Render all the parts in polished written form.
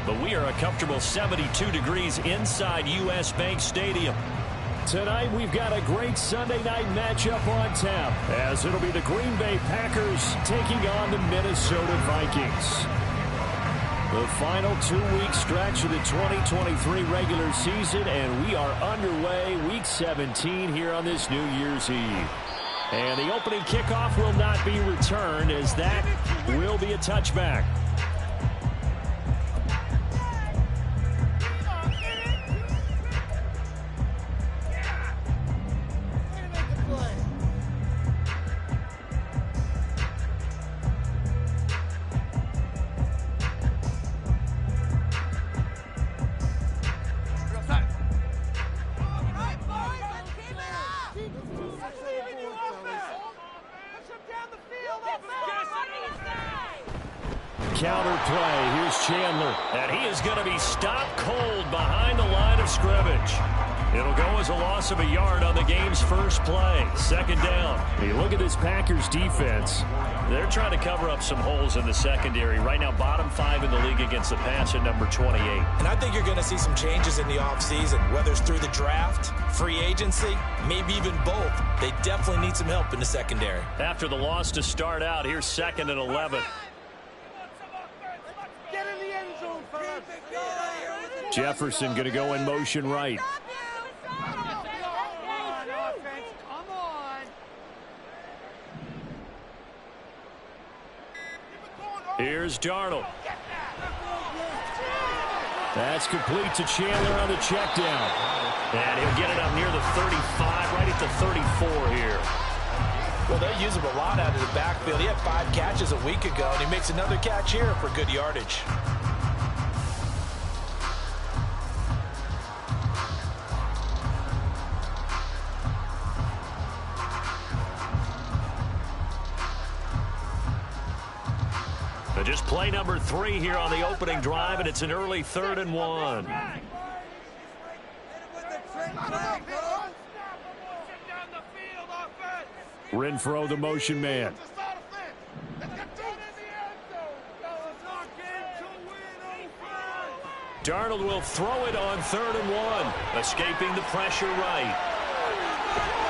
but we are a comfortable 72 degrees inside U.S. Bank Stadium. Tonight, we've got a great Sunday night matchup on tap, as it'll be the Green Bay Packers taking on the Minnesota Vikings. The final 2-week stretch of the 2023 regular season, and we are underway week 17 here on this New Year's Eve. And the opening kickoff will not be returned, as that will be a touchback. Counter play. Here's Chandler. And he is going to be stopped cold behind the line of scrimmage. It'll go as a loss of a yard on the game's first play. Second down. Hey, look at this Packers defense. They're trying to cover up some holes in the secondary. Right now, bottom 5 in the league against the pass at number 28. And I think you're going to see some changes in the offseason, whether it's through the draft, free agency, maybe even both. They definitely need some help in the secondary. After the loss to start out, here's 2nd and 11. Jefferson going to go in motion right. Here's Darnold. That's complete to Chandler on the check down. And he'll get it up near the 35, right at the 34 here. Well, they use him a lot out of the backfield. He had 5 catches a week ago, and he makes another catch here for good yardage. Just play number 3 here on the opening drive, and it's an early 3rd and 1. Renfro, the motion man. Darnold will throw it on 3rd and 1, escaping the pressure right.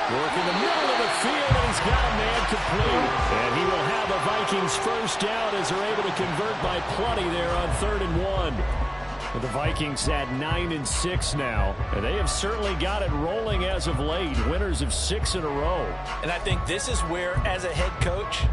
Work in the middle of the field, and he's got a man complete. And he will have a Vikings first down as they're able to convert by plenty there on 3rd and 1. But the Vikings at 9-6 now, and they have certainly got it rolling as of late. Winners of 6 in a row. And I think this is where, as a head coach,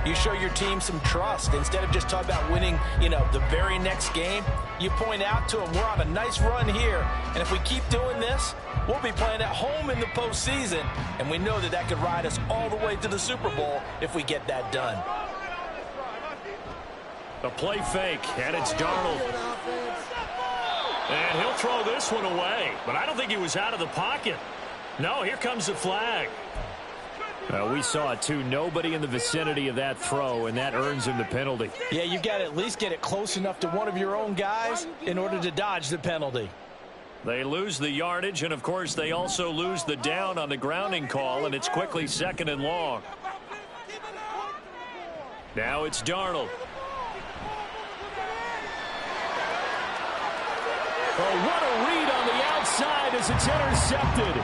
you show your team some trust. Instead of just talking about winning, the very next game, you point out to them, we're on a nice run here. And if we keep doing this, we'll be playing at home in the postseason. And we know that that could ride us all the way to the Super Bowl if we get that done. A play fake, and it's Darnold. And he'll throw this one away. But I don't think he was out of the pocket. No, here comes the flag. We saw it, too. Nobody in the vicinity of that throw, and that earns him the penalty. Yeah, you've got to at least get it close enough to one of your own guys in order to dodge the penalty. They lose the yardage, and, of course, they also lose the down on the grounding call, and it's quickly 2nd and long. Now it's Darnold. Oh, what a read on the outside as it's intercepted.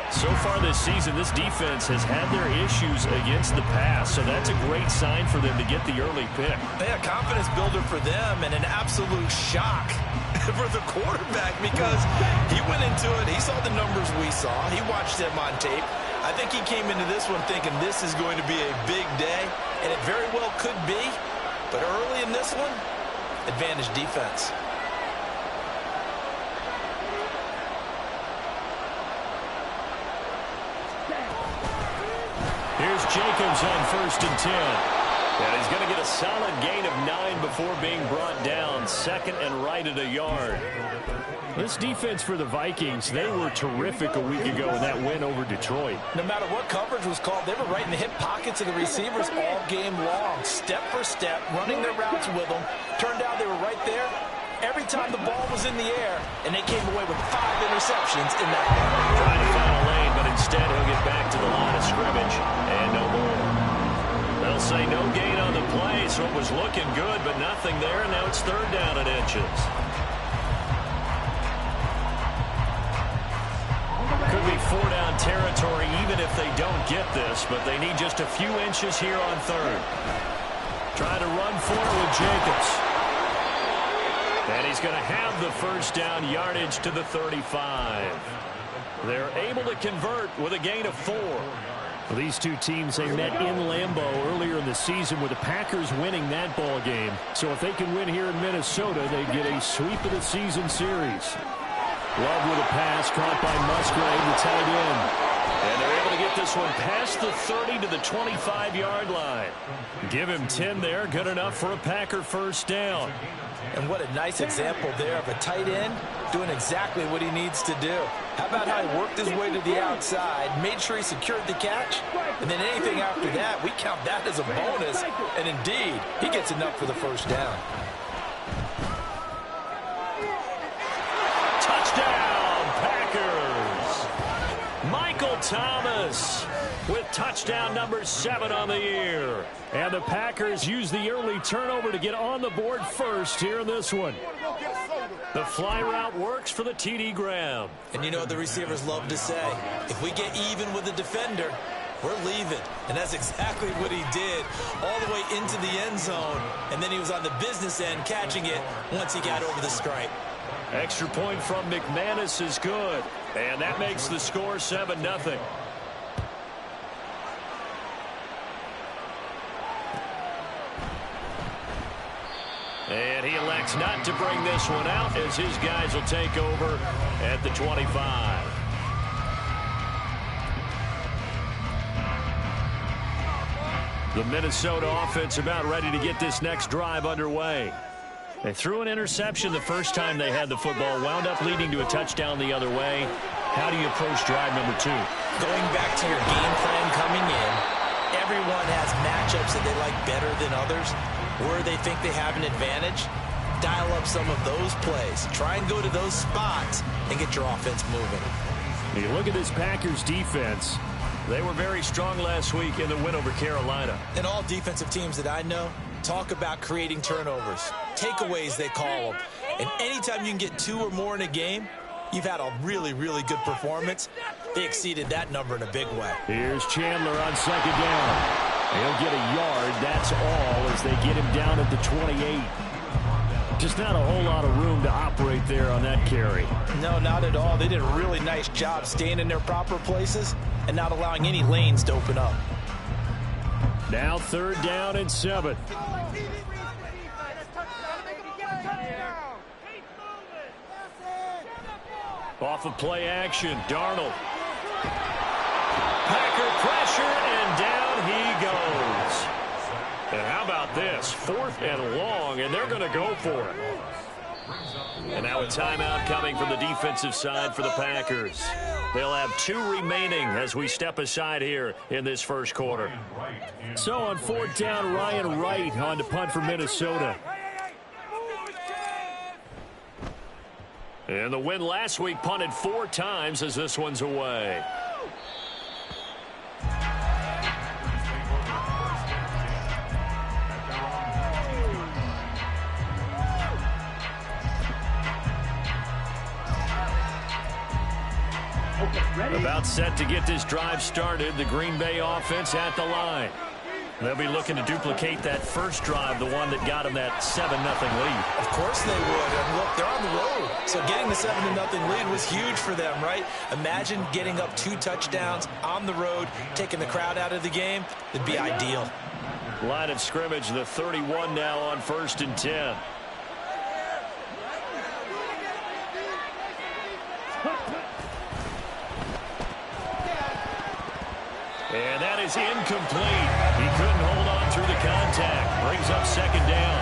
So far this season, this defense has had their issues against the pass, so that's a great sign for them to get the early pick. Yeah, confidence builder for them and an absolute shock for the quarterback because he went into it. He saw the numbers we saw. He watched them on tape. I think he came into this one thinking this is going to be a big day, and it very well could be. But early in this one, advantage defense. Here's Jacobs on 1st and 10. And he's going to get a solid gain of 9 before being brought down. 2nd and right at a yard. This defense for the Vikings, they were terrific a week ago in that win over Detroit. No matter what coverage was called, they were right in the hip pockets of the receivers all game long. Step for step, running their routes with them. Turned out they were right there every time the ball was in the air, and they came away with 5 interceptions in that game. Trying to find a lane, but instead he'll get back to the line of scrimmage, and no more. They'll say no gain on the play, so it was looking good, but nothing there. Now it's third down and inches. Could be four-down territory even if they don't get this, but they need just a few inches here on third. Trying to run for it with Jacobs. And he's going to have the first down, yardage to the 35. They're able to convert with a gain of 4. Well, these two teams, they met in Lambeau earlier in the season with the Packers winning that ball game. So if they can win here in Minnesota, they get a sweep of the season series. Love with a pass caught by Musgrave, the tight end. And they're able to get this one past the 30 to the 25-yard line. Give him 10 there, good enough for a Packer first down. And what a nice example there of a tight end doing exactly what he needs to do. How about how he worked his way to the outside, made sure he secured the catch, and then anything after that, we count that as a bonus. And indeed, he gets enough for the first down. Touchdown, Packers! Michael Thomas with touchdown number 7 on the year. And the Packers use the early turnover to get on the board first here in this one. The fly route works for the TD Graham. And you know what the receivers love to say? If we get even with the defender, we're leaving. And that's exactly what he did all the way into the end zone. And then he was on the business end catching it once he got over the stripe. Extra point from McManus is good. And that makes the score 7-0. And he elects not to bring this one out as his guys will take over at the 25. The Minnesota offense about ready to get this next drive underway. They threw an interception the first time they had the football, wound up leading to a touchdown the other way. How do you approach drive number 2? Going back to your game plan coming in, everyone has matchups that they like better than others. Where they think they have an advantage, dial up some of those plays. Try and go to those spots and get your offense moving. You look at this Packers defense. They were very strong last week in the win over Carolina. And all defensive teams that I know talk about creating turnovers. Takeaways, they call them. And anytime you can get 2 or more in a game, you've had a really, really good performance. They exceeded that number in a big way. Here's Chandler on second down. He'll get a yard, that's all, as they get him down at the 28. Just not a whole lot of room to operate there on that carry. No, not at all. They did a really nice job staying in their proper places and not allowing any lanes to open up. Now third down and 7. Off of play action, Darnold. Packer pressure, and down he goes. And how about this? 4th and long, and they're going to go for it. And now a timeout coming from the defensive side for the Packers. They'll have 2 remaining as we step aside here in this first quarter. So on 4th down, Ryan Wright on to punt for Minnesota. And the win last week punted 4 times as this one's away. About set to get this drive started, the Green Bay offense at the line. They'll be looking to duplicate that first drive, the one that got them that 7-0 lead. Of course they would. And look, they're on the road. So getting the 7-0 lead was huge for them, right? Imagine getting up 2 touchdowns on the road, taking the crowd out of the game. It'd be ideal. Line of scrimmage, the 31 now on 1st and 10. And that is incomplete. He couldn't hold on through the contact. Brings up second down.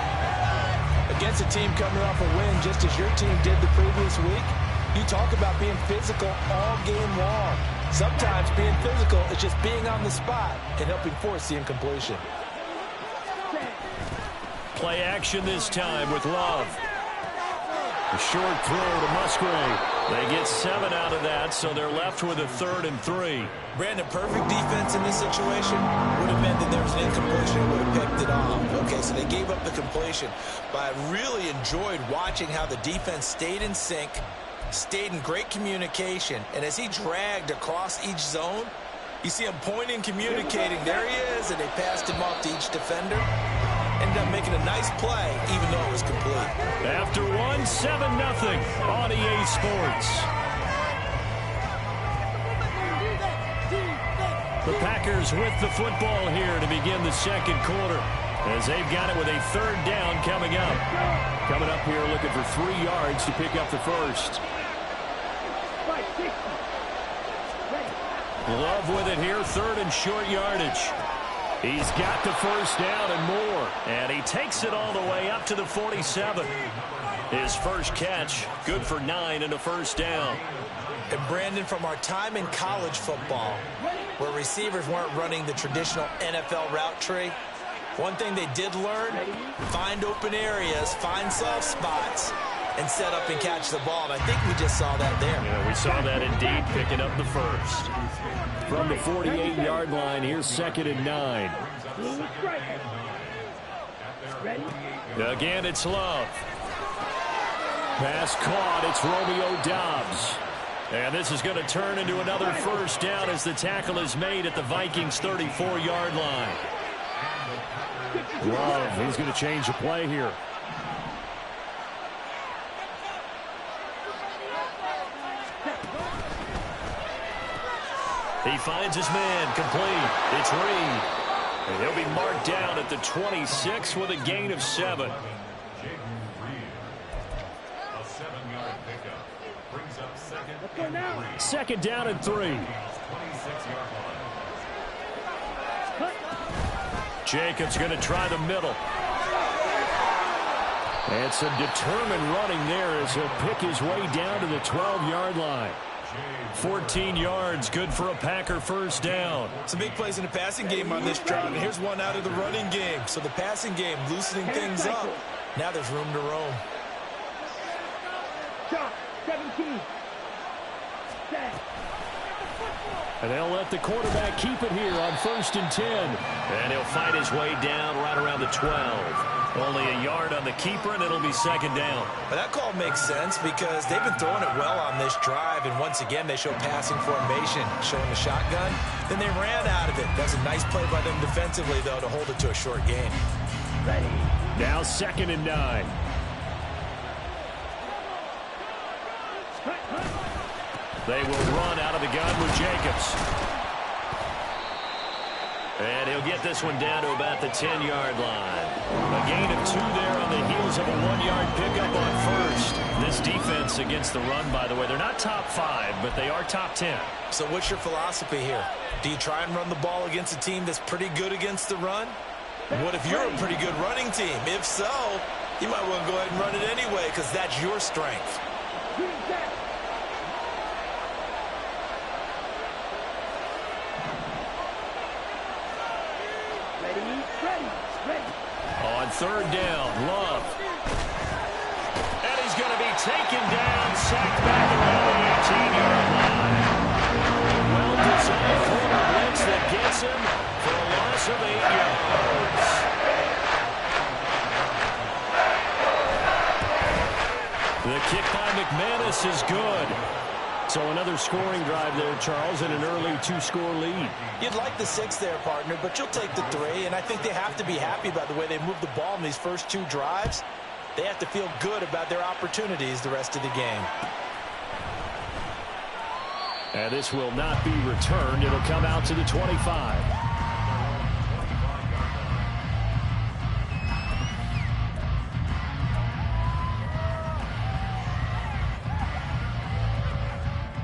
Against a team coming off a win, just as your team did the previous week, you talk about being physical all game long. Sometimes being physical is just being on the spot and helping force the incompletion. Play action this time with Love. A short throw to Musgrave. They get 7 out of that, so they're left with a 3rd and 3. Brandon, perfect defense in this situation would have meant that there was an incompletion and would have picked it off. Okay, so they gave up the completion. But I really enjoyed watching how the defense stayed in sync, stayed in great communication, and as he dragged across each zone, you see him pointing, communicating. There he is, and they passed him off to each defender. Ended up making a nice play, even though it was complete. After 1, 7-0 on EA Sports. The Packers with the football here to begin the second quarter, as they've got it with a 3rd down coming up. Coming up here looking for 3 yards to pick up the first. Love with it here, 3rd and short yardage. He's got the first down and more, and he takes it all the way up to the 47. His first catch, good for 9 and a first down. And Brandon, from our time in college football, where receivers weren't running the traditional NFL route tree, one thing they did learn, find open areas, find soft spots, and set up and catch the ball. And I think we just saw that there. Yeah, we saw that indeed, picking up the first. From the 48-yard line, here's 2nd and 9. Again, it's Love. Pass caught, it's Romeo Doubs. And this is going to turn into another first down as the tackle is made at the Vikings' 34-yard line. Love, he's going to change the play here. He finds his man, complete. It's Reed. And he'll be marked down at the 26 with a gain of 7. Second down and 3. Jacobs going to try the middle. And some determined running there as he'll pick his way down to the 12-yard line. 14 yards, good for a Packer first down. Some big plays in the passing game on this drive, and here's one out of the running game. So the passing game loosening things up. Now there's room to roam. 17. And they'll let the quarterback keep it here on 1st and 10. And he'll fight his way down right around the 12. Only a yard on the keeper, and it'll be 2nd down. But that call makes sense because they've been throwing it well on this drive, and once again, they show passing formation, showing the shotgun. Then they ran out of it. That's a nice play by them defensively, though, to hold it to a short gain. Ready. Now 2nd and 9. They will run out of the gun with Jacobs. And he'll get this one down to about the 10-yard line. A gain of 2 there on the heels of a 1-yard pickup on first. This defense against the run, by the way, they're not top 5, but they are top 10. So what's your philosophy here? Do you try and run the ball against a team that's pretty good against the run? What if you're a pretty good running team? If so, you might want to go ahead and run it anyway because that's your strength. On 3rd down, Love. And he's going to be taken down, sacked back around the 18-yard line. Well-designed corner blitz that gets him for a loss of 8 yards. The kick by McManus is good. So another scoring drive there, Charles, and an early 2-score lead. You'd like the 6 there, partner, but you'll take the 3, and I think they have to be happy about the way they moved the ball in these first 2 drives. They have to feel good about their opportunities the rest of the game. And this will not be returned. It'll come out to the 25.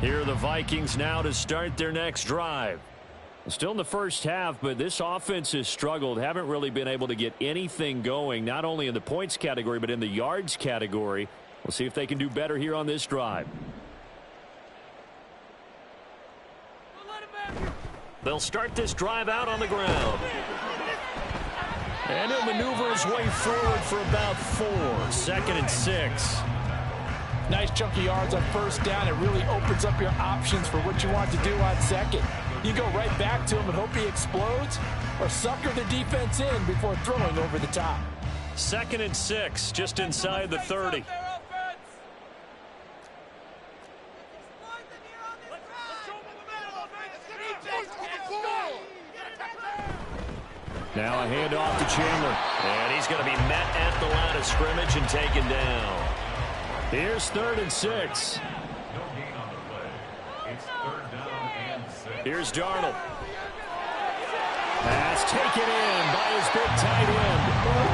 Here are the Vikings now to start their next drive. Still in the first half, but this offense has struggled. Haven't really been able to get anything going, not only in the points category, but in the yards category. We'll see if they can do better here on this drive. They'll start this drive out on the ground. And he'll maneuver his way forward for about 4. 2nd and 6. nice chunk of yards on first down. It really opens up your options for what you want to do on second. You go right back to him and hope he explodes, or sucker the defense in before throwing over the top. 2nd and 6, just inside the 30. Now a handoff to Chandler. And he's going to be met at the line of scrimmage and taken down. Here's 3rd and 6. Here's Darnold. Pass taken in by his big tight end.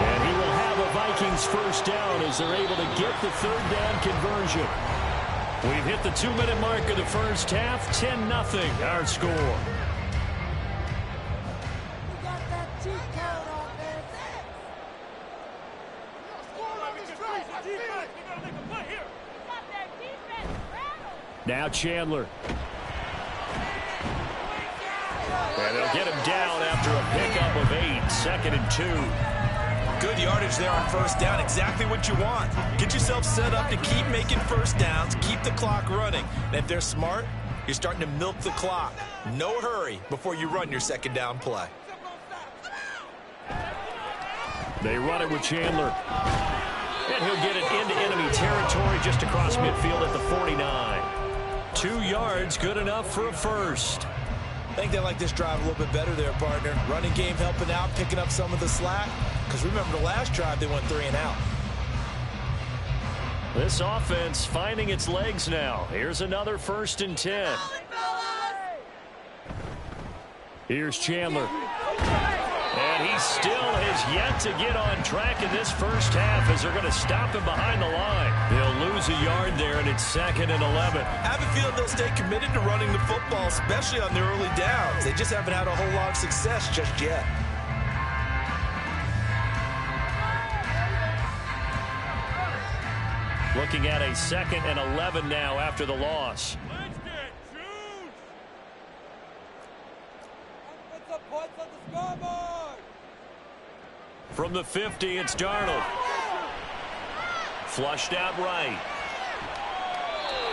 And he will have a Vikings first down as they're able to get the 3rd down conversion. We've hit the 2-minute mark of the first half. 10-0 our score. Now Chandler. And they'll get him down after a pickup of 8. 2nd and 2. Good yardage there on first down. Exactly what you want. Get yourself set up to keep making first downs, keep the clock running. And if they're smart, you're starting to milk the clock. No hurry before you run your 2nd down play. They run it with Chandler. And he'll get it into enemy territory just across midfield at the 49. 2 yards, good enough for a first. I think they like this drive a little bit better there, partner. Running game helping out, picking up some of the slack. Because remember the last drive, they went 3 and out. This offense finding its legs now. Here's another 1st and 10. Here's Chandler. And he still has yet to get on track in this first half as they're going to stop him behind the line. They'll lose a yard there, and it's 2nd and 11. I have a feeling they'll stay committed to running the football, especially on their early downs. They just haven't had a whole lot of success just yet. Looking at a 2nd and 11 now after the loss. From the 50, it's Darnold. Flushed out right.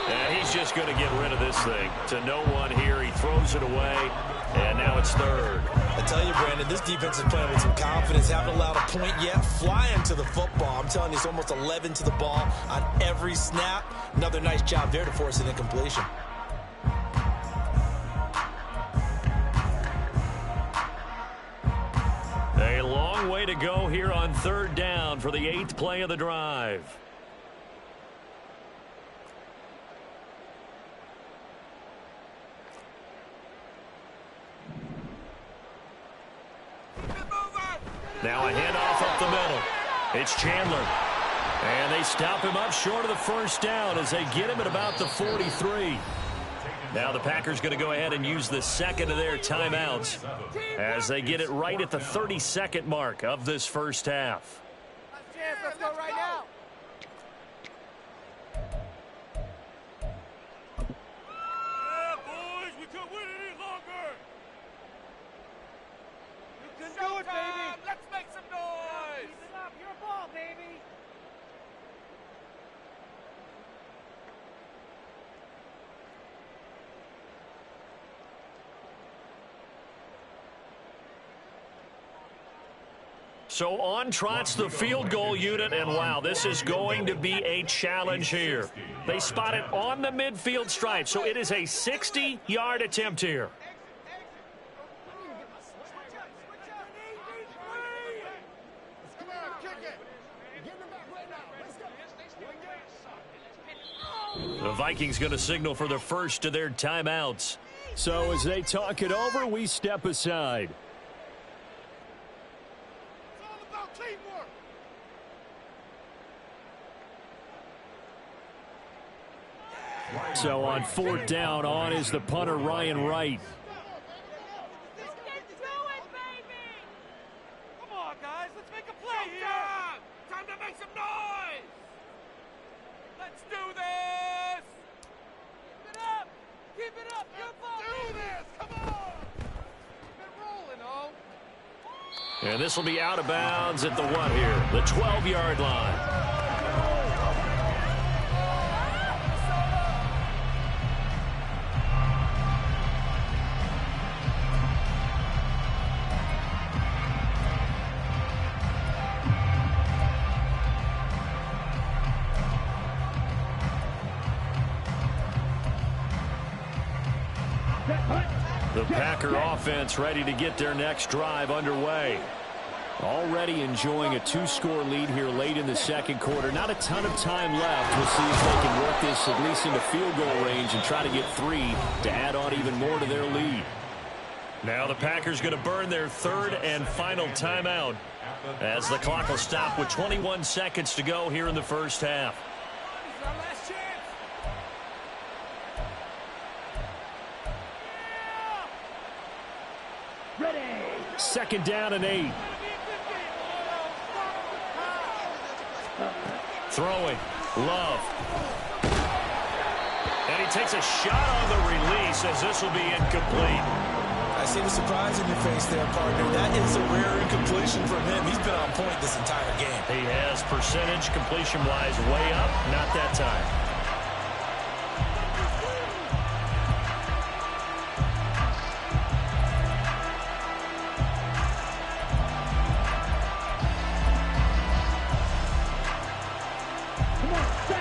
And he's just going to get rid of this thing to no one here. He throws it away, and now it's 3rd. I tell you, Brandon, this defense is playing with some confidence. Haven't allowed a point yet. Flying to the football. I'm telling you, it's almost 11 to the ball on every snap. Another nice job there to force an incompletion. A long way to go here on 3rd down for the 8th play of the drive. Now a handoff up the middle. It's Chandler. And they stop him up short of the first down as they get him at about the 43. Now the Packers going to go ahead and use the 2nd of their timeouts as they get it right at the 32nd mark of this first half. Let's go right now. Yeah, boys, we can't win any longer. You can do it, baby. Let's make some noise. Keep it up. Your ball, baby. So on trots the field goal unit, and wow, this is going to be a challenge here. They spot it on the midfield stripe, so it is a 60-yard attempt here. The Vikings going to signal for the first of their timeouts. So as they talk it over, we step aside. So on 4th down, on is the punter, Ryan Wright. Come on, guys, let's make a play here. Time to make some noise. Let's do this. Keep it up. Keep it up. Your ball. Do this. Come on. Keep it rolling, oh. And this will be out of bounds at the what here? The 12-yard line. The Packer offense ready to get their next drive underway. Already enjoying a 2-score lead here late in the second quarter. Not a ton of time left. We'll see if they can work this at least into field goal range and try to get 3 to add on even more to their lead. Now the Packers going to burn their third and final timeout as the clock will stop with 21 seconds to go here in the first half. Second down and 8. Throwing. Love. And he takes a shot on the release as this will be incomplete. I see the surprise in your face there, partner. That is a rare incompletion from him. He's been on point this entire game. He has percentage completion-wise way up. Not that time.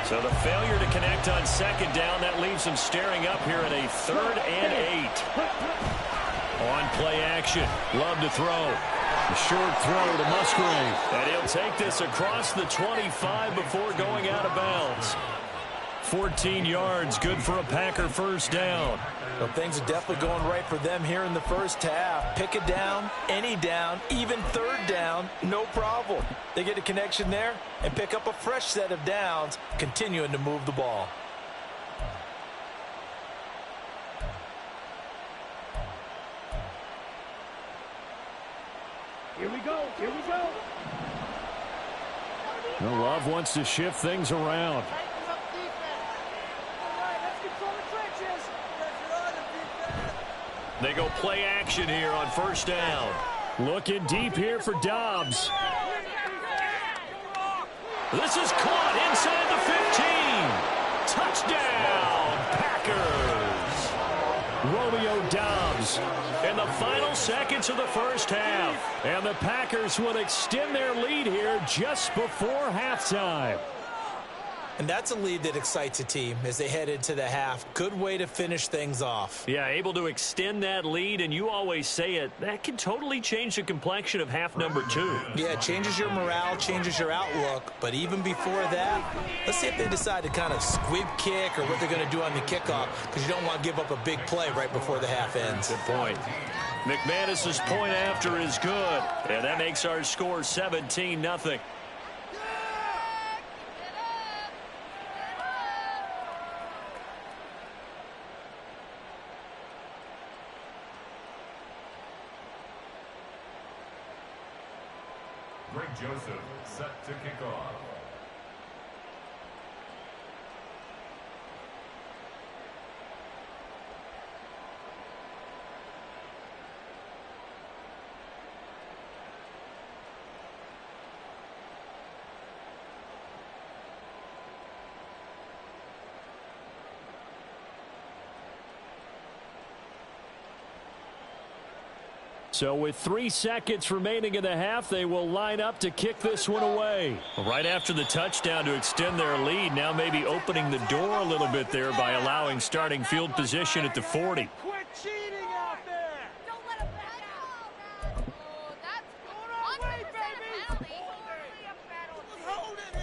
So the failure to connect on second down, that leaves him staring up here at a 3rd and 8. On play action, Love to throw. A short throw to Musgrave. And he'll take this across the 25 before going out of bounds. 14 yards, good for a Packer first down. Well, things are definitely going right for them here in the first half. Pick it down, any down, even 3rd down, no problem. They get a connection there and pick up a fresh set of downs, continuing to move the ball. Here we go. Here we go. Well, Love wants to shift things around. They go play action here on first down. Looking deep here for Dobbs. This is caught inside the 15. Touchdown, Packers. Romeo Dobbs in the final seconds of the first half. And the Packers will extend their lead here just before halftime. And that's a lead that excites a team as they head into the half. Good way to finish things off. Yeah, able to extend that lead, and you always say it, that can totally change the complexion of half number 2. Yeah, it changes your morale, changes your outlook. But even before that, let's see if they decide to kind of squib kick or what they're going to do on the kickoff, because you don't want to give up a big play right before the half ends. Good point. McManus's point after is good, and that makes our score 17-0. Greg Joseph set to kick off. So with 3 seconds remaining in the half, they will line up to kick this one away. Right after the touchdown to extend their lead, now maybe opening the door a little bit there by allowing starting field position at the 40. Quit cheating out there. Don't let him back out. Oh, that's 100% penalty. Hold it in.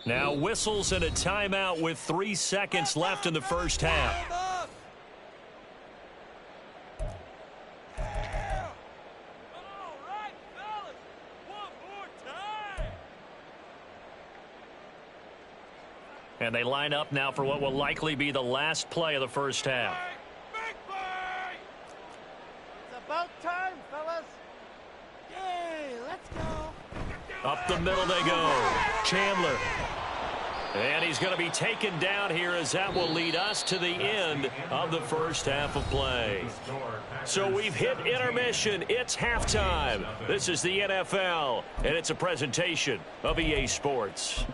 Now whistles and a timeout with 3 seconds left in the first half. All right, fellas. One more time. And they line up now for what will likely be the last play of the first half. Big play. It's about time, fellas. Yay, let's go. Up the middle they go. Chandler. And he's going to be taken down here as that will lead us to the end of the first half of play. So we've hit intermission. It's halftime. This is the NFL, and it's a presentation of EA Sports.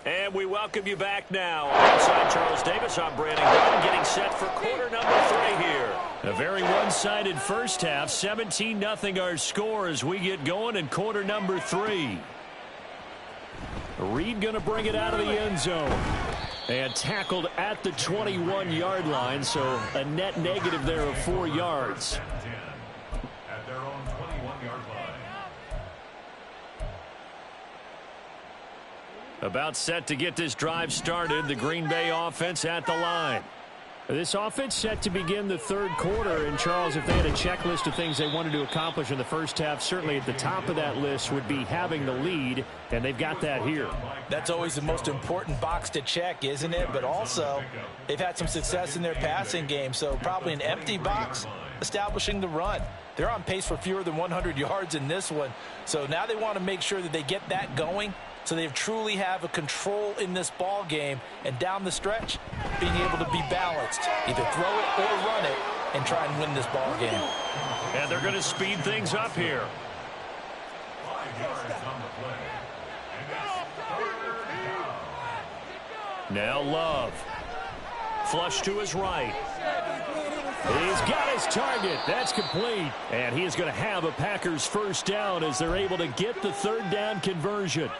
And we welcome you back now. Alongside Charles Davis, I'm Brandon Gunn, getting set for quarter number 3 here. A very one-sided first half, 17-0 our score as we get going in quarter number 3. Reed going to bring it out of the end zone. And tackled at the 21-yard line, so a net negative there of 4 yards. At their own 21-yard line. About set to get this drive started, the Green Bay offense at the line. This offense set to begin the third quarter, and Charles, if they had a checklist of things they wanted to accomplish in the first half, certainly at the top of that list would be having the lead, and they've got that here. That's always the most important box to check, isn't it? But also, they've had some success in their passing game, so probably an empty box establishing the run. They're on pace for fewer than 100 yards in this one, so now they want to make sure that they get that going, so they truly have a control in this ball game, and down the stretch, being able to be balanced, either throw it or run it, and try and win this ball game. And they're going to speed things up here. 5 yards on the play. And Now Love. Flush to his right. He's got his target. That's complete. And he is going to have a Packers first down as they're able to get the third down conversion.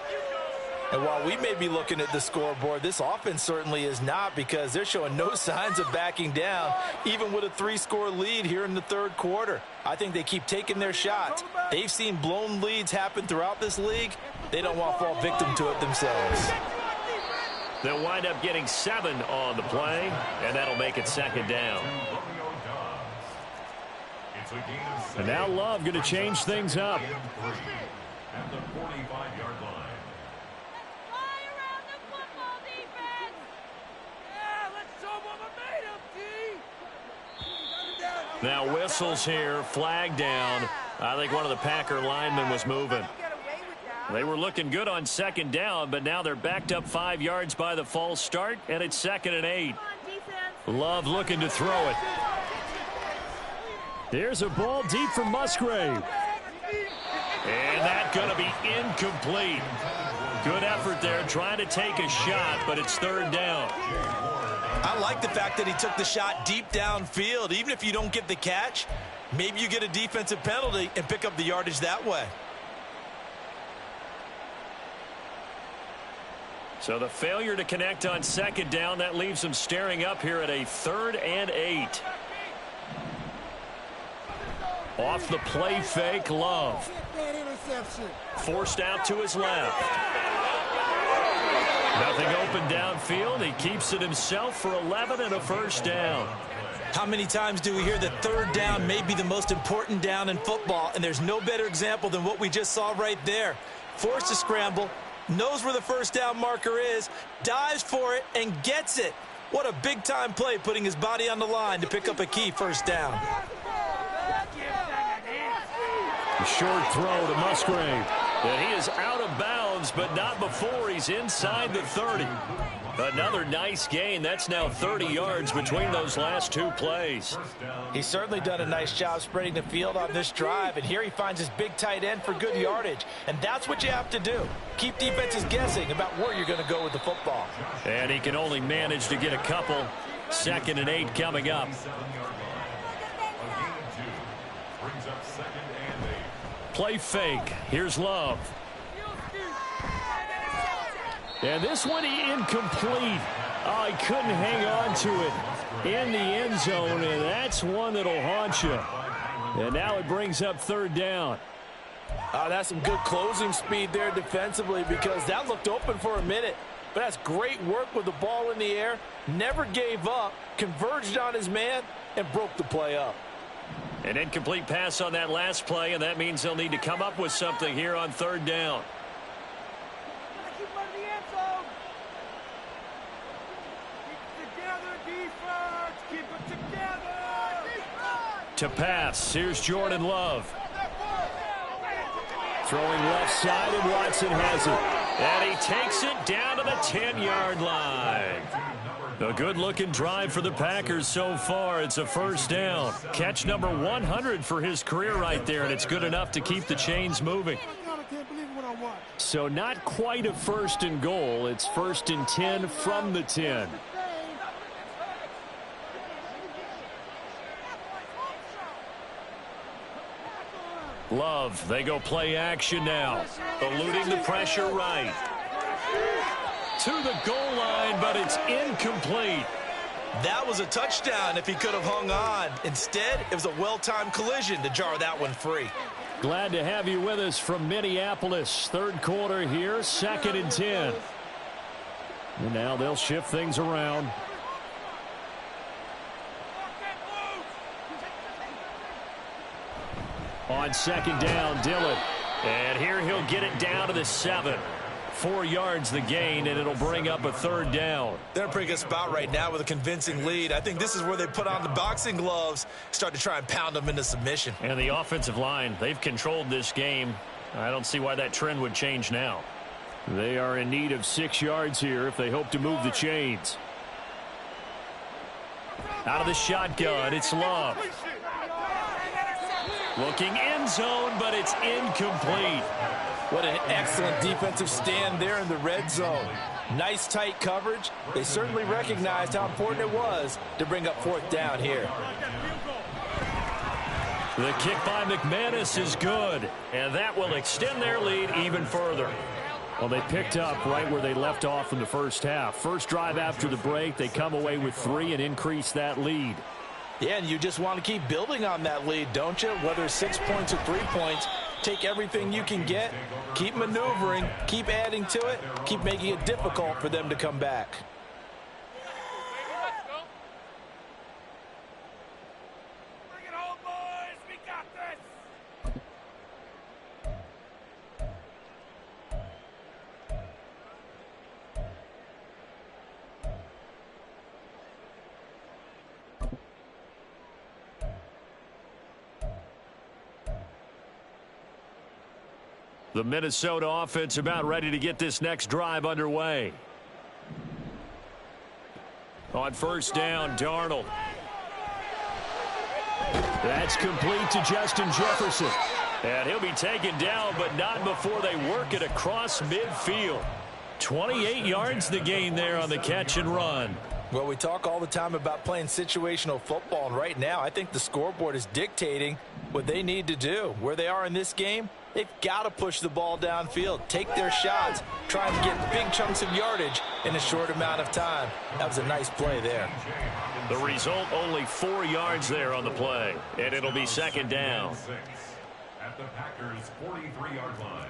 And while we may be looking at the scoreboard, this offense certainly is not, because they're showing no signs of backing down, even with a 3-score lead here in the third quarter. I think they keep taking their shots. They've seen blown leads happen throughout this league. They don't want to fall victim to it themselves. They'll wind up getting 7 on the play, and that'll make it second down. it's a gain of 7. And now Love going to change things up. At the 45-yard line. Fly around the football defense. Yeah, let's show them what we're made of, T. Now whistles here, flag down. I think one of the Packer linemen was moving. They were looking good on second down, but now they're backed up 5 yards by the false start, and it's 2nd and 8. Love looking to throw it. There's a ball deep for Musgrave. And that's going to be incomplete. Good effort there, trying to take a shot, but it's third down. I like the fact that he took the shot deep downfield. Even if you don't get the catch, maybe you get a defensive penalty and pick up the yardage that way. So the failure to connect on second down, that leaves them staring up here at a 3rd and 8. Off the play fake, Love. Forced out to his left. Nothing open downfield. He keeps it himself for 11 and a first down. How many times do we hear that third down may be the most important down in football, and there's no better example than what we just saw right there. Forced to scramble, knows where the first down marker is, dives for it, and gets it. What a big-time play, putting his body on the line to pick up a key first down. A short throw to Musgrave. And he is out of bounds, but not before he's inside the 30. Another nice gain. That's now 30 yards between those last 2 plays. He's certainly done a nice job spreading the field on this drive, and here he finds his big tight end for good yardage. And that's what you have to do. Keep defenses guessing about where you're going to go with the football. And he can only manage to get a couple. 2nd and 8 coming up. Play fake. Here's Love. And this one incomplete. Oh, he couldn't hang on to it in the end zone, and that's one that'll haunt you. And now it brings up third down. That's some good closing speed there defensively, because that looked open for a minute. But that's great work with the ball in the air. Never gave up, converged on his man, and broke the play up. An incomplete pass on that last play, and that means they'll need to come up with something here on third down. Keep running the end zone. Keep it together, defense. Keep it together. To pass, here's Jordan Love. Throwing left side, and Watson has it. And he takes it down to the 10-yard line. A good-looking drive for the Packers so far. It's a first down. Catch number 100 for his career right there, and it's good enough to keep the chains moving. So not quite a first and goal. It's first and 10 from the 10. Love, they go play action now. Eluding the pressure right. To the goal line, but it's incomplete. That was a touchdown if he could have hung on. Instead, it was a well-timed collision to jar that one free. Glad to have you with us from Minneapolis. Third quarter here, second and 10. And now they'll shift things around. On second down, Dillon. And here he'll get it down to the 7. 4 yards the gain, and it'll bring up a third down. They're in a pretty good spot right now with a convincing lead. I think this is where they put on the boxing gloves, start to try and pound them into submission. And the offensive line, they've controlled this game. I don't see why that trend would change now. They are in need of 6 yards here if they hope to move the chains. Out of the shotgun, it's Love. Looking end zone, but it's incomplete. What an excellent defensive stand there in the red zone. Nice tight coverage. They certainly recognized how important it was to bring up fourth down here. The kick by McManus is good, and that will extend their lead even further. Well, they picked up right where they left off in the first half. First drive after the break, they come away with 3 and increase that lead. Yeah, and you just want to keep building on that lead, don't you? Whether 6 points or 3 points, take everything you can get, keep maneuvering, keep adding to it, keep making it difficult for them to come back. Bring it home, boys. We got this. The Minnesota offense about ready to get this next drive underway. On first down, Darnold. That's complete to Justin Jefferson. And he'll be taken down, but not before they work it across midfield. 28 yards the gain there on the catch and run. Well, we talk all the time about playing situational football, and right now I think the scoreboard is dictating what they need to do. Where they are in this game, they've got to push the ball downfield, take their shots, try and get big chunks of yardage in a short amount of time. That was a nice play there. The result, only 4 yards there on the play, and it'll be second down. At the Packers' 43-yard line.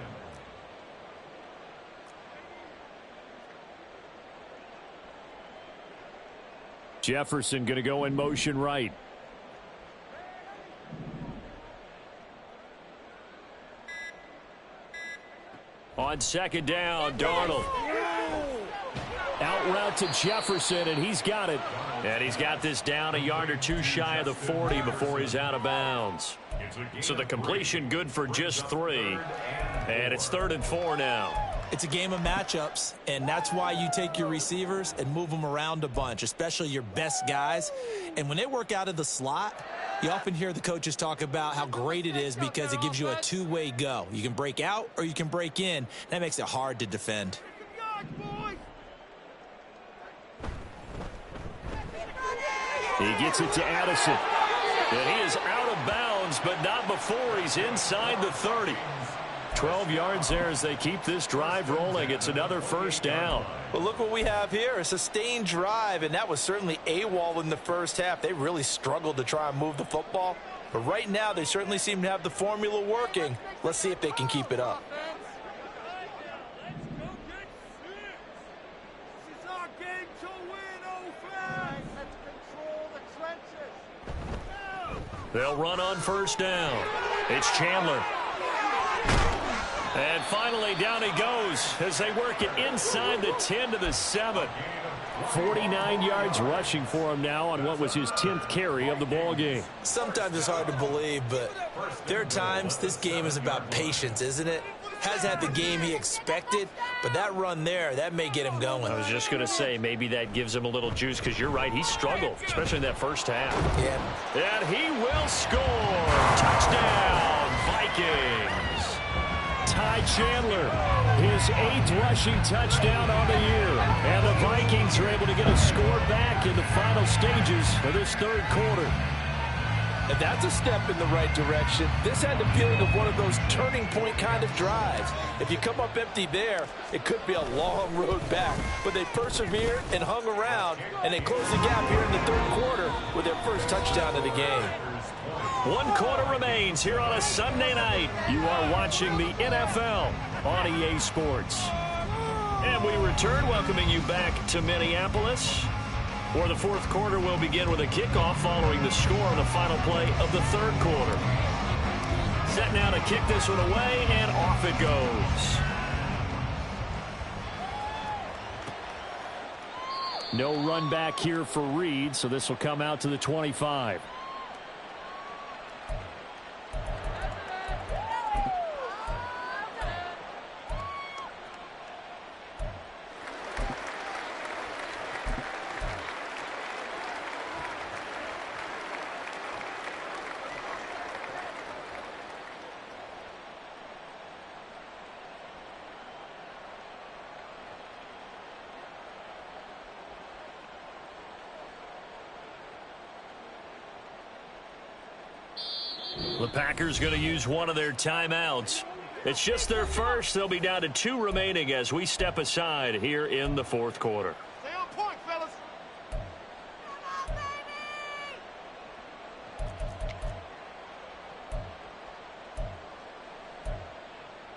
Jefferson going to go in motion right. On second down, Darnold. Out route to Jefferson, and he's got it. And he's got this down a yard or two shy of the 40 before he's out of bounds. So the completion good for just 3. And it's 3rd and 4 now. It's a game of matchups, and that's why you take your receivers and move them around a bunch, especially your best guys. And when they work out of the slot, you often hear the coaches talk about how great it is because it gives you a two-way go. You can break out or you can break in. That makes it hard to defend. He gets it to Addison. And he is out of bounds, but not before he's inside the 30. 12 yards there as they keep this drive rolling. It's another first down. Well, look what we have here, a sustained drive, and that was certainly AWOL in the first half. They really struggled to try and move the football. But right now, they certainly seem to have the formula working. Let's see if they can keep it up. This is our game to win, old fans. Let's control the trenches. They'll run on first down. It's Chandler. And finally, down he goes as they work it inside the 10 to the 7. 49 yards rushing for him now on what was his 10th carry of the ball game. Sometimes it's hard to believe, but there are times this game is about patience, isn't it? Has had the game he expected, but that run there, that may get him going. I was just going to say, maybe that gives him a little juice, because you're right, he struggled, especially in that first half. Yeah. And he will score. Touchdown, Vikings. Ty Chandler, his 8th rushing touchdown on the year. And the Vikings are able to get a score back in the final stages of this third quarter. And that's a step in the right direction. This had the feeling of one of those turning point kind of drives. If you come up empty there, it could be a long road back. But they persevered and hung around, and they closed the gap here in the third quarter with their first touchdown of the game. 1 quarter remains here on a Sunday night. You are watching the NFL on EA Sports. And we return, welcoming you back to Minneapolis, where the fourth quarter will begin with a kickoff following the score on the final play of the third quarter. Set now to kick this one away, and off it goes. No run back here for Reed, so this will come out to the 25. The Packers going to use one of their timeouts. It's just their first. They'll be down to 2 remaining as we step aside here in the fourth quarter. Stay on point, fellas.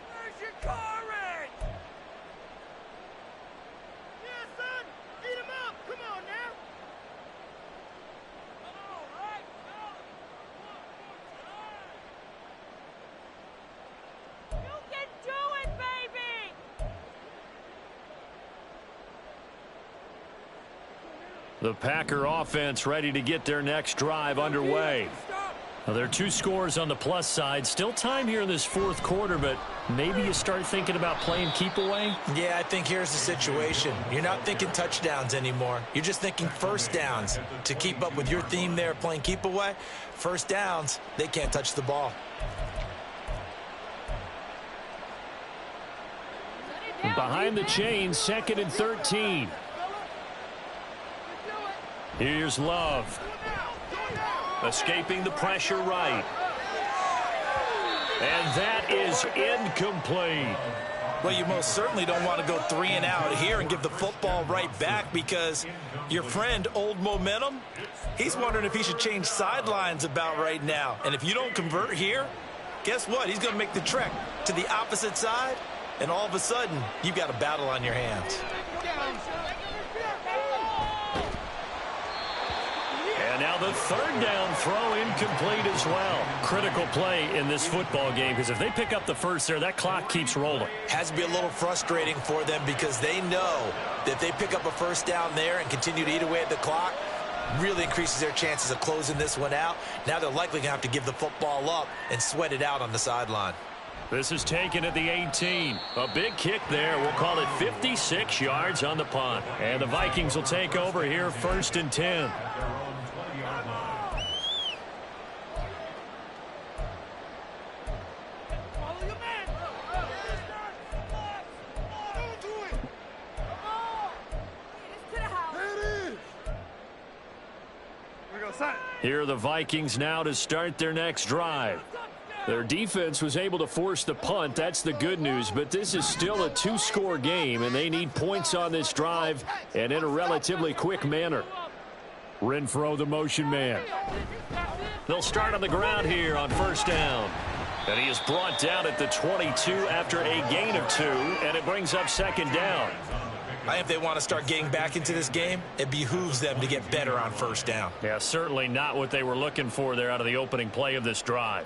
Where's your courage? Yeah, son. Beat him up. Come on now. All right. You can do it, baby! The Packer offense ready to get their next drive underway. Now, there are 2 scores on the plus side. Still time here in this fourth quarter, but maybe you start thinking about playing keep away. Yeah, I think here's the situation. You're not thinking touchdowns anymore. You're just thinking first downs. To keep up with your theme there, playing keep away, first downs, they can't touch the ball. Behind the chains, 2nd and 13. Here's Love. Escaping the pressure right. And that is incomplete. Well, you most certainly don't want to go 3 and out here and give the football right back, because your friend, Old Momentum, he's wondering if he should change sidelines about right now. And if you don't convert here, guess what? He's going to make the trek to the opposite side, and all of a sudden, you've got a battle on your hands. And now the 3rd down throw incomplete as well. Critical play in this football game, because if they pick up the first there, that clock keeps rolling. Has to be a little frustrating for them, because they know that if they pick up a first down there and continue to eat away at the clock, really increases their chances of closing this one out. Now they're likely going to have to give the football up and sweat it out on the sideline. This is taken at the 18. A big kick there. We'll call it 56 yards on the punt. And the Vikings will take over here, 1st and 10. Here are the Vikings now to start their next drive. Their defense was able to force the punt. That's the good news, but this is still a 2-score game, and they need points on this drive and in a relatively quick manner. Renfrow, the motion man. They'll start on the ground here on first down. And he is brought down at the 22 after a gain of 2, and it brings up 2nd down. I think if they want to start getting back into this game, it behooves them to get better on first down. Yeah, certainly not what they were looking for there out of the opening play of this drive.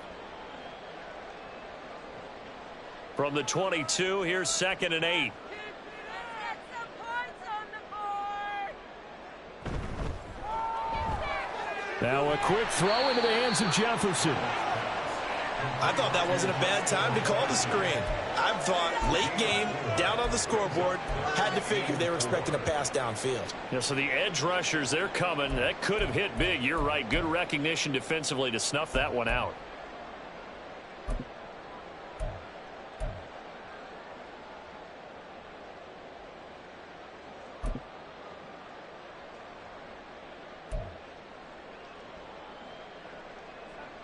From the 22, here's 2nd and 8. Now a quick throw into the hands of Jefferson. I thought that wasn't a bad time to call the screen. I thought late game, down on the scoreboard, had to figure they were expecting a pass downfield. Yeah, so the edge rushers, they're coming. That could have hit big. You're right. Good recognition defensively to snuff that one out.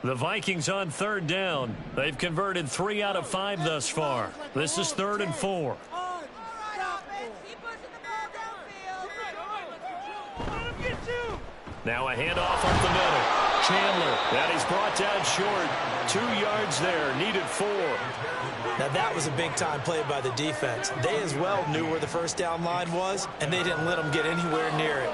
The Vikings on 3rd down. They've converted 3 out of 5 thus far. This is 3rd and 4. Now a handoff up the middle. Chandler, that is brought down short. 2 yards there, needed 4. Now that was a big-time play by the defense. They as well knew where the first down line was, and they didn't let them get anywhere near it.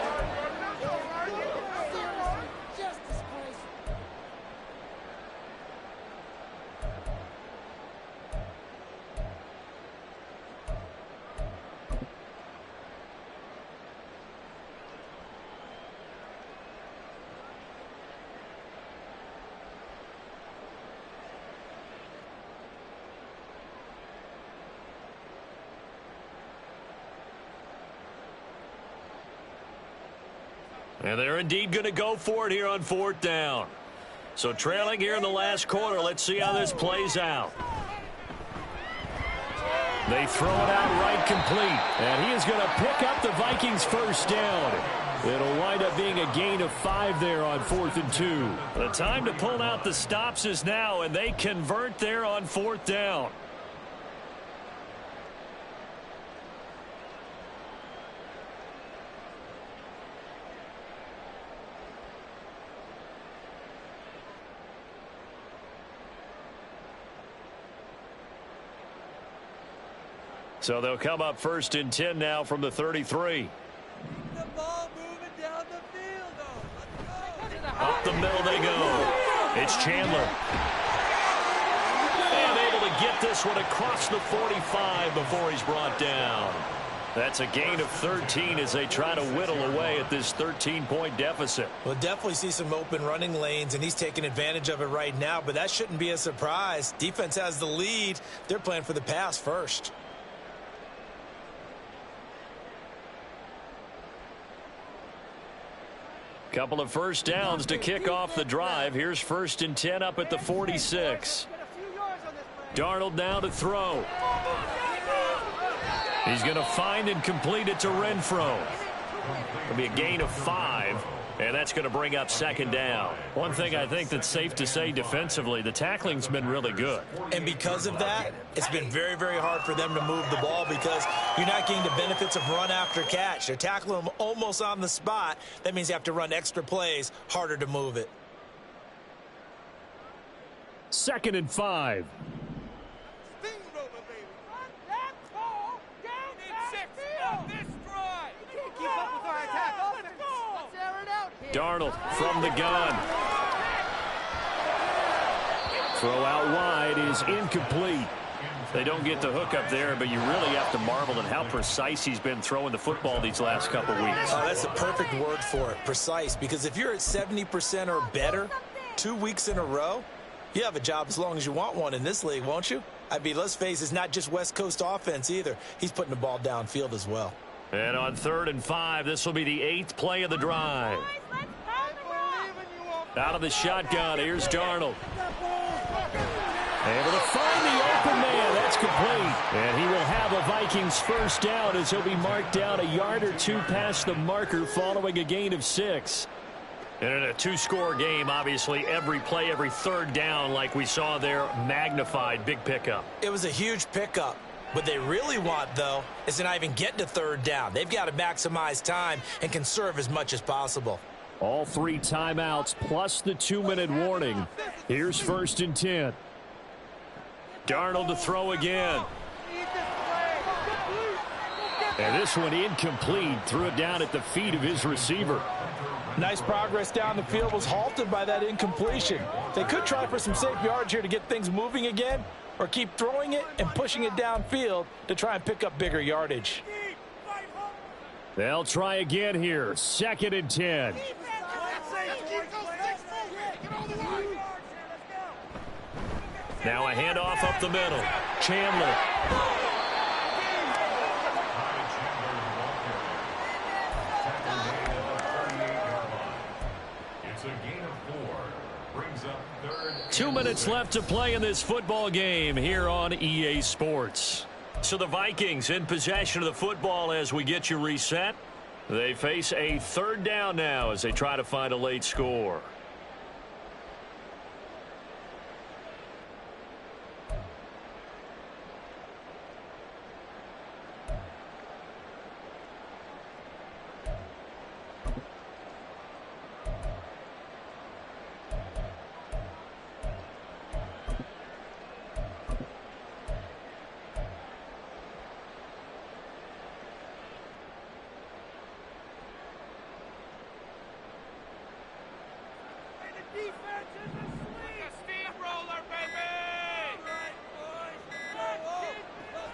And they're indeed going to go for it here on 4th down. So trailing here in the last quarter. Let's see how this plays out. They throw it out right complete. And he is going to pick up the Vikings' first down. It'll wind up being a gain of 5 there on 4th and 2. The time to pull out the stops is now, and they convert there on 4th down. So they'll come up 1st and 10 now from the 33. The ball moving down the field, though. Let's go. Up the middle they go. It's Chandler. And able to get this one across the 45 before he's brought down. That's a gain of 13 as they try to whittle away at this 13-point deficit. We'll definitely see some open running lanes, and he's taking advantage of it right now, but that shouldn't be a surprise. Defense has the lead. They're playing for the pass first. Couple of first downs to kick off the drive. Here's 1st and 10 up at the 46. Darnold now to throw. He's going to find and complete it to Renfro. It'll be a gain of 5, and that's going to bring up 2nd down. One thing I think that's safe to say defensively, the tackling's been really good. And because of that, it's been very, very hard for them to move the ball because you're not getting the benefits of run after catch. They're tackling them almost on the spot. That means you have to run extra plays, harder to move it. 2nd and 5. Darnold from the gun. Throw out wide is incomplete. They don't get the hook up there, but you really have to marvel at how precise he's been throwing the football these last couple weeks. Oh, that's the perfect word for it, precise, because if you're at 70% or better 2 weeks in a row, you have a job as long as you want one in this league, won't you? I mean, let's face it, it's not just West Coast offense either. He's putting the ball downfield as well. And on 3rd and 5, this will be the 8th play of the drive. Out of the shotgun, here's Darnold. Able to find the open man. That's complete. And he will have a Vikings first down as he'll be marked down a yard or 2 past the marker following a gain of 6. And in a 2-score game, obviously, every play, every 3rd down, like we saw there, magnified. Big pickup. It was a huge pickup. What they really want, though, is to not even get to 3rd down. They've got to maximize time and conserve as much as possible. All 3 timeouts plus the 2-minute warning. Here's 1st and 10. Darnold to throw again. And this one incomplete. Threw it down at the feet of his receiver. Nice progress down the field, was halted by that incompletion. They could try for some safe yards here to get things moving again, or keep throwing it and pushing it downfield to try and pick up bigger yardage. They'll try again here. 2nd and 10. Now a handoff up the middle. Chandler. It's a gain of 4. Brings up 3rd. 2 minutes left to play in this football game here on EA Sports. So the Vikings in possession of the football as we get you reset. They face a 3rd down now as they try to find a late score.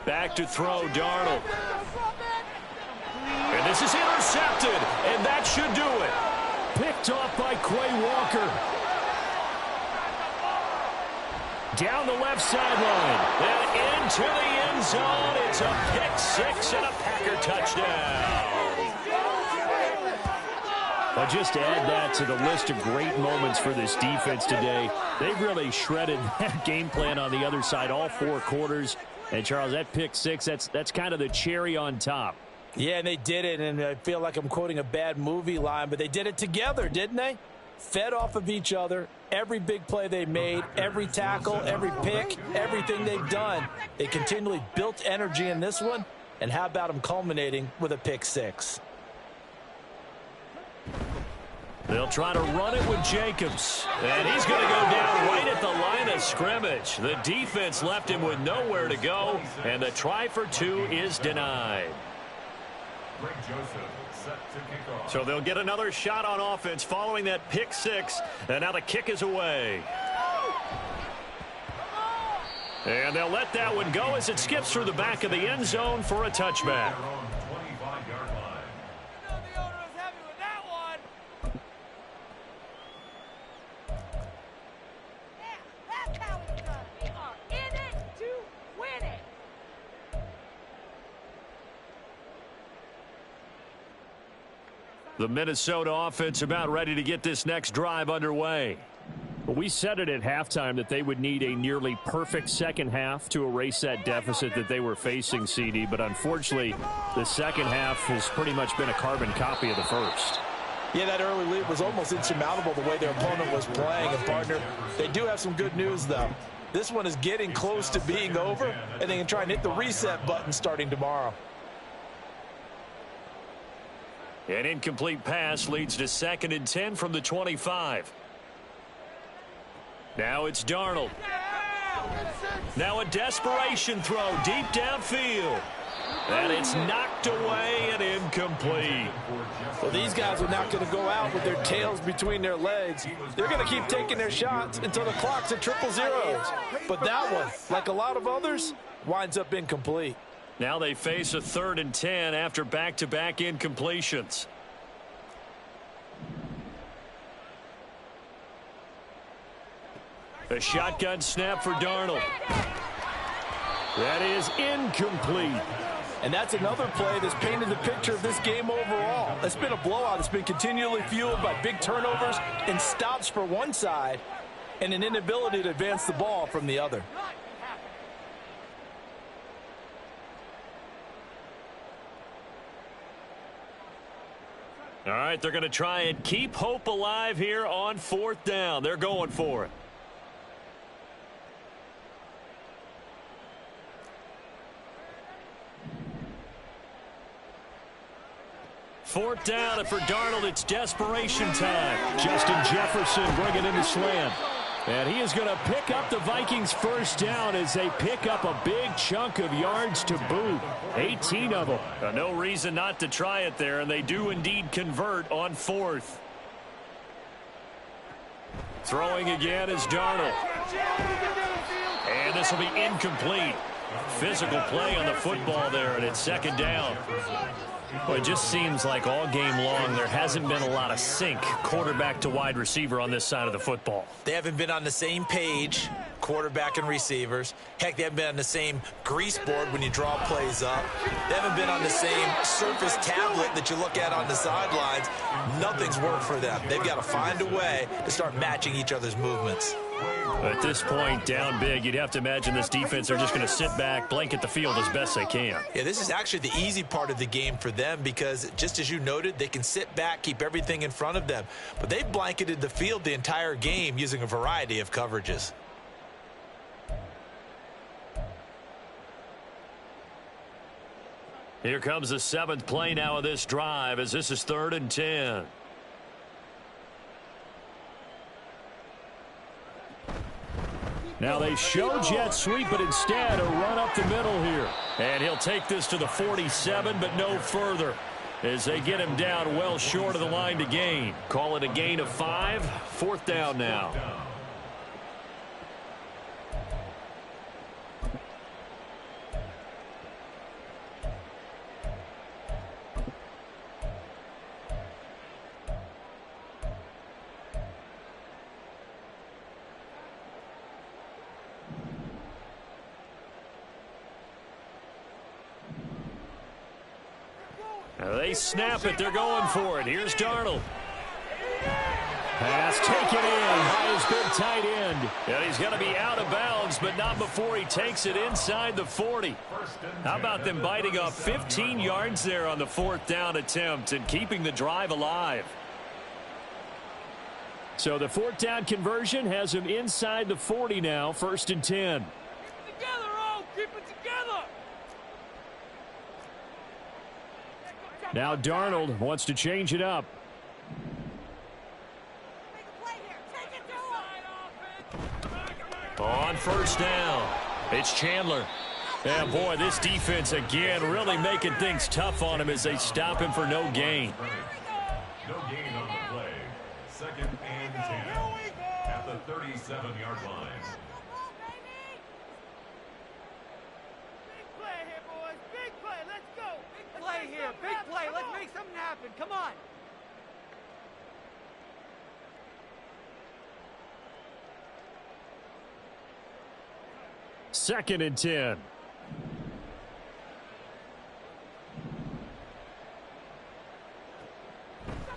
Back to throw, Darnold. And this is intercepted, and that should do it. Picked off by Quay Walker. Down the left sideline. And into the end zone. It's a pick six and a Packer touchdown. Well, just to add that to the list of great moments for this defense today, they've really shredded that game plan on the other side all 4 quarters. And, Charles, that pick six, that's kind of the cherry on top. Yeah, and they did it, and I feel like I'm quoting a bad movie line, but they did it together, didn't they? Fed off of each other, every big play they made, every tackle, every pick, everything they've done. They continually built energy in this one, and how about them culminating with a pick six? They'll try to run it with Jacobs. And he's going to go down right at the line of scrimmage. The defense left him with nowhere to go, and the try for 2 is denied. Greg Joseph set to kick off. So they'll get another shot on offense following that pick six, and now the kick is away. And they'll let that one go as it skips through the back of the end zone for a touchback. The Minnesota offense about ready to get this next drive underway. Well, we said it at halftime that they would need a nearly perfect second half to erase that deficit that they were facing, CD. But unfortunately, the second half has pretty much been a carbon copy of the first. Yeah, that early lead was almost insurmountable the way their opponent was playing. And, partner, they do have some good news, though. This one is getting close to being over, and they can try and hit the reset button starting tomorrow. An incomplete pass leads to 2nd and 10 from the 25. Now it's Darnold. Now a desperation throw deep downfield. And it's knocked away and incomplete. Well, these guys are not going to go out with their tails between their legs. They're going to keep taking their shots until the clock's at 000. But that one, like a lot of others, winds up incomplete. Now they face a 3rd and 10 after back-to-back incompletions. A shotgun snap for Darnold. That is incomplete. And that's another play that's painted the picture of this game overall. It's been a blowout. It's been continually fueled by big turnovers and stops for one side and an inability to advance the ball from the other. All right, they're going to try and keep hope alive here on 4th down. They're going for it. Fourth down, and for Darnold, it's desperation time. Justin Jefferson bringing in the slant. And he is going to pick up the Vikings first down as they pick up a big chunk of yards to boot. 18 of them. No reason not to try it there, and they do indeed convert on 4th. Throwing again is Darnold. And this will be incomplete. Physical play on the football there, and it's 2nd down. Well, it just seems like all game long there hasn't been a lot of sync quarterback to wide receiver on this side of the football. They haven't been on the same page, quarterback and receivers. Heck, they haven't been on the same grease board when you draw plays up. They haven't been on the same surface tablet that you look at on the sidelines. Nothing's worked for them. They've got to find a way to start matching each other's movements. At this point, down big, you'd have to imagine this defense are just going to sit back, blanket the field as best they can. Yeah, this is actually the easy part of the game for them because, just as you noted, they can sit back, keep everything in front of them. But they've blanketed the field the entire game using a variety of coverages. Here comes the 7th play now of this drive as this is 3rd and 10. Now they show jet sweep, but instead a run up the middle here. And he'll take this to the 47, but no further as they get him down well short of the line to gain. Call it a gain of 5. 4th down now. They snap it. They're going for it. Here's Darnold. Pass taken in by his big tight end. And he's going to be out of bounds, but not before he takes it inside the 40. How about them biting off 15 yards there on the 4th down attempt and keeping the drive alive? So the 4th down conversion has him inside the 40 now, 1st and 10. Keep it together, oh! Keep it together! Now Darnold wants to change it up. On 1st down, it's Chandler. And boy, this defense again really making things tough on him as they stop him for no gain. No gain on the play. 2nd and 10 at the 37-yard line. Big play here, boys. Big play. Let's go. Big play here. Big play. Let's make something happen. Come on. Second and 10.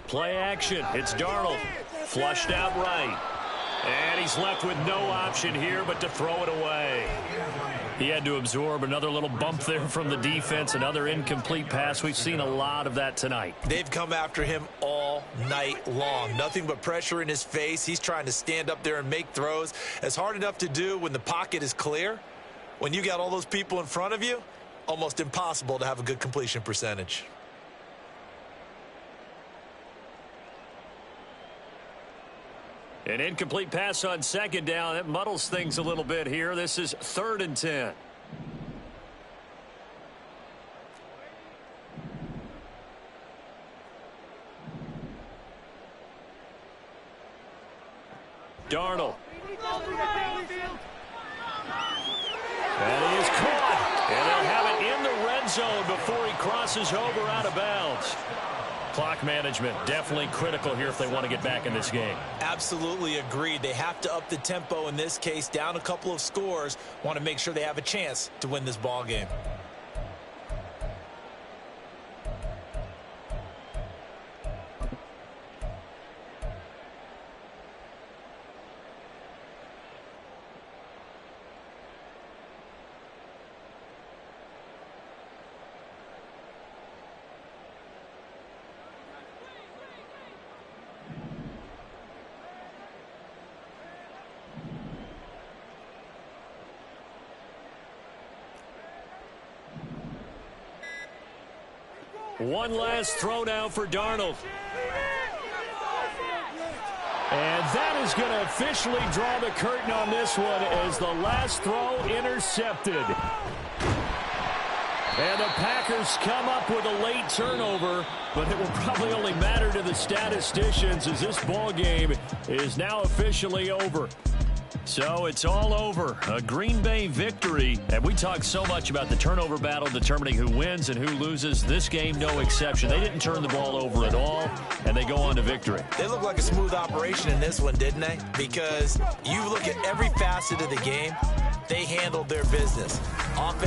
Play action. It's Darnold. Flushed out right. And he's left with no option here but to throw it away. He had to absorb another little bump there from the defense. Another incomplete pass. We've seen a lot of that tonight. They've come after him all night long. Nothing but pressure in his face. He's trying to stand up there and make throws. It's hard enough to do when the pocket is clear. When you got all those people in front of you, almost impossible to have a good completion percentage. An incomplete pass on 2nd down. That muddles things a little bit here. This is 3rd and 10. Darnold. And he is caught. And they'll have it in the red zone before he crosses over out of bounds. Clock management definitely critical here if they want to get back in this game. Absolutely agreed. They have to up the tempo in this case, down a couple of scores. Want to make sure they have a chance to win this ball game. One last throw now for Darnold. And that is going to officially draw the curtain on this one as the last throw intercepted. And the Packers come up with a late turnover, but it will probably only matter to the statisticians as this ball game is now officially over. So it's all over. A Green Bay victory. And we talked so much about the turnover battle determining who wins and who loses. This game, no exception. They didn't turn the ball over at all, and they go on to victory. They look like a smooth operation in this one, didn't they? Because you look at every facet of the game, they handled their business. Offense